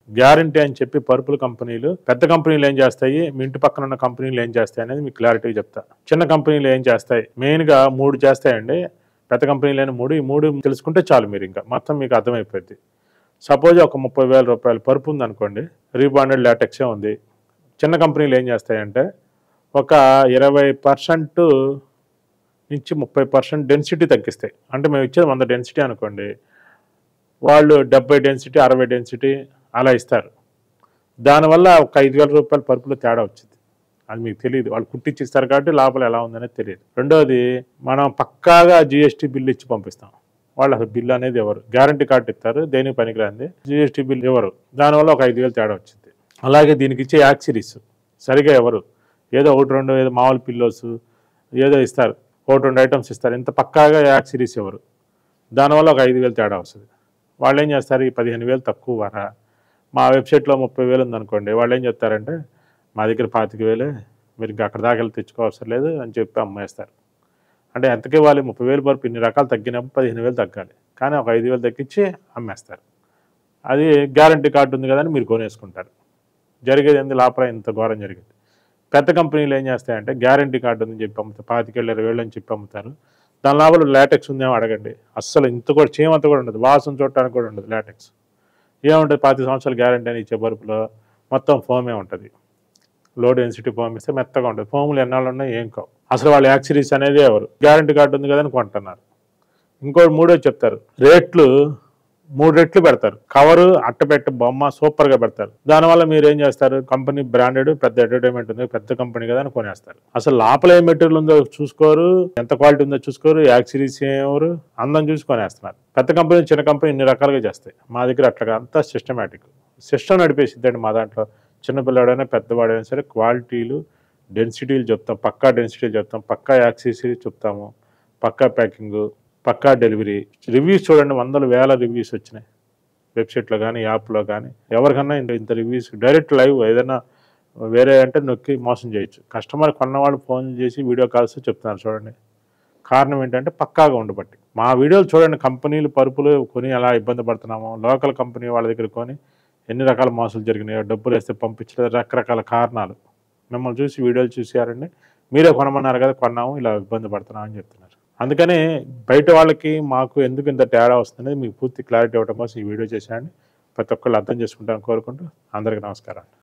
Guarantee అని చెప్పి పరుపుల కంపెనీలు, పెద్ద కంపెనీలు ఏం చేస్తాయి, మీ ఇంటి పక్కన ఉన్న కంపెనీలు ఏం చేస్తాయి అనేది మీకు క్లారిటీగా చెప్తా. చిన్న కంపెనీలు ఏం చేస్తాయి, మెయిన్గా 3 చేస్తాయండి. పెద్ద కంపెనీలైన 3, ఈ 3 తెలుసుకుంటే చాలు, మీరు ఇంకా మొత్తం మీకు అర్థమైపోద్ది. సపోజ్ ఒక 30,000 రూపాయల పరుపు ఉందనుకోండి, రీబాండెడ్ లాటెక్సే ఉంది. చిన్న కంపెనీలు ఏం చేస్తాయంటే ఒక 20% నుంచి 30% డెన్సిటీ తగ్గిస్తాయి. అంటే మేము ఇచ్చేది 100 డెన్సిటీ అనుకోండి, వాళ్ళు 70 డెన్సిటీ, 60 డెన్సిటీ అలా ఇస్తారు. దానివల్ల ఒక 5,000 రూపాయల పరుపులో తేడా వచ్చింది. అది మీకు తెలియదు, వాళ్ళు కుట్టిచ్చిస్తారు కాబట్టి లోపల ఎలా ఉందనేది తెలియదు. రెండోది, మనం పక్కాగా జిఎస్టీ బిల్లు ఇచ్చి పంపిస్తాం. వాళ్ళు అసలు బిల్లు అనేది ఎవరు, గ్యారంటీ కార్డు ఇస్తారు, దేనికి పనికిరాంది, జిఎస్టీ బిల్లు ఎవరు, దానివల్ల ఒక 5,000 తేడా వచ్చింది. అలాగే దీనికి ఇచ్చే యాక్సరీస్ సరిగా ఎవరు, ఏదో 1-2 ఏదో మామూలు పిల్లోస్ ఏదో ఇస్తారు, 1-2 ఐటమ్స్ ఇస్తారు, ఇంత పక్కాగా యాక్సరీస్ ఎవరు, దానివల్ల ఒక 5,000 తేడా వస్తుంది. వాళ్ళు ఏం చేస్తారు, ఈ 15,000 తక్కువ వరా, మా వెబ్సైట్లో 30,000 ఉందనుకోండి, వాళ్ళు ఏం చెప్తారంటే మా దగ్గర 25,000, మీరు ఇంకా అక్కడ దాకా వెళ్ళి తెచ్చుకోవసరం లేదు అని చెప్పి అమ్మేస్తారు. అంటే ఎంతకే వాళ్ళు 30,000 పరుపు ఇన్ని రకాలు తగ్గినప్పుడు 15,000 తగ్గాలి, కానీ ఒక 5,000 తగ్గించి అమ్మేస్తారు. అది గ్యారంటీ కార్డు ఉంది కదని మీరు కొనేసుకుంటారు. జరిగేది ఏంది, లోపల ఇంత ఘోరం జరిగింది. పెద్ద కంపెనీలు ఏం చేస్తాయంటే గ్యారంటీ కార్డు ఉందని చెప్పి అమ్ముతారు, 25,000-20,000 అని చెప్పి అమ్ముతారు. దాని లోపల లాటెక్స్ ఉందేమో అడగండి, అస్సలు ఇంత కూడా చీమంత కూడా ఉండదు, వాసన చూడటానికి కూడా ఉండదు. లాటెక్స్ ఏముంటుంది, 25 సంవత్సరాలు గ్యారంటీ అని ఇచ్చే పరుపులో మొత్తం ఫోమే ఉంటుంది. లో డెన్సిటీ ఫోమ్ ఇస్తే మెత్తగా ఉంటుంది. ఫోములు ఎన్నాళ్ళు ఉన్నాయి ఏం కావు. అసలు వాళ్ళ యాక్సరీస్ అనేది ఎవరు, గ్యారంటీ కార్డు ఉంది కదని కొంటున్నారు. ఇంకోటి మూడోది చెప్తారు, రేట్లు 3 రెట్లు పెడతారు, కవరు అట్టపెట్ట బొమ్మ సూపర్గా పెడతారు. దానివల్ల మీరు ఏం చేస్తారు, కంపెనీ బ్రాండెడ్ పెద్ద అడ్వర్టైజ్మెంట్ ఉంది, పెద్ద కంపెనీ కదా అని కొనేస్తారు. అసలు లోపల ఏ మెటీరియల్ ఉందో చూసుకోరు, ఎంత క్వాలిటీ ఉందో చూసుకోరు, యాక్సరీస్ ఎవరు, అందం చూసి కొనేస్తున్నారు. పెద్ద కంపెనీ చిన్న కంపెనీ ఇన్ని రకాలుగా చేస్తాయి. మా దగ్గర అట్లా అంతా సిస్టమేటిక్, సిస్టమ్ నడిపేసిద్దండి మా దాంట్లో. చిన్నపిల్లాడైనా పెద్దవాడైనా సరే క్వాలిటీలు, డెన్సిటీలు చెప్తాం, పక్కా డెన్సిటీలు చెప్తాం, పక్కా యాక్సెసరీస్ చెప్తాము, పక్కా ప్యాకింగు, పక్కా డెలివరీ. రివ్యూస్ చూడండి, వందలు వేల రివ్యూస్ వచ్చినాయి వెబ్సైట్లో కానీ యాప్లో కానీ. ఎవరికన్నా ఇంత రివ్యూస్, డైరెక్ట్ లైవ్ ఏదైనా వేరే అంటే నొక్కి మోసం చేయొచ్చు. కస్టమర్ కొన్నవాళ్ళు ఫోన్ చేసి వీడియో కాల్స్ చెప్తున్నారు చూడండి. కారణం ఏంటంటే పక్కాగా ఉండబట్టి. మా వీడియోలు చూడండి, కంపెనీలు పరుపులు కొని ఎలా ఇబ్బంది పడుతున్నామో, లోకల్ కంపెనీ వాళ్ళ దగ్గర కొని ఎన్ని రకాల మోసాలు జరిగినాయో, డబ్బులు వేస్తే పంపించలేదు, రకరకాల కారణాలు. మిమ్మల్ని చూసి వీడియోలు చూసారండి, మీరే కొనమన్నారు కదా, కొన్నాము, ఇలా ఇబ్బంది పడుతున్నాం అని చెప్తున్నారు. అందుకని బయట వాళ్ళకి మాకు ఎందుకు ఇంత తేడా వస్తుంది మీకు పూర్తి క్లారిటీ ఇవ్వడం కోసం ఈ వీడియో చేశాను. ప్రతి ఒక్కళ్ళు అర్థం చేసుకుంటాను కోరుకుంటూ అందరికీ నమస్కారం.